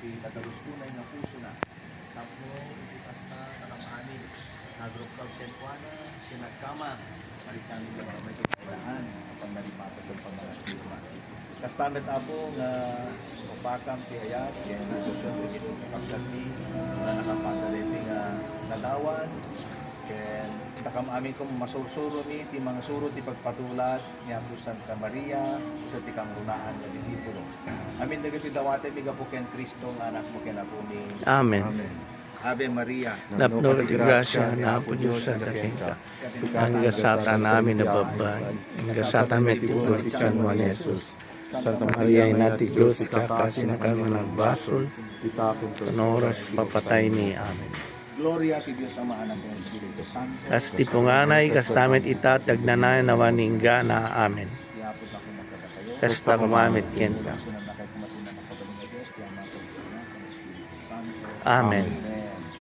iti tatalus-tunay nga puso na. Tapno, iti kasta kanamahanin. Nagrup kag tempuana, kinagkama. Marikami ka may kailangan kapag nalipatat ng pamalakiwa. Kastamet apo nga upakam ti ayat, yan na kusyon rin ito kapsati na nakapagdaliti nga nadawan. Ken takam amin kong masursuro ni ti mga suro ti pagpatulat ni Apo Santa Maria sa ti kangrunaan nga disipulo. Amin dagiti dawate mi gapo ken Kristo nga anak mo ken Apo ni. Amen. Ave Maria. Napno ti grasya na Apo Diyos sa daking ka. Ang gasata namin na babay. Ang gasata met ibuhat kan mo ni Jesus. Santa Maria inati Diyos kakasi na kami nagbasol. Panoras papatay ni. Amen. Gloria ti Dios Ama, Anak ken Espiritu Santo. Kas ti punganay, kas tamet itat, tagnanay nawaningga na. Amen. Tiapod ako magkakatayo. Kas ta kumamit ken ka. Sunod na kay kumatunan na kabaling nga Diyos, tiyan natin ito na, ken Espiritu Santo. Amen. Amen.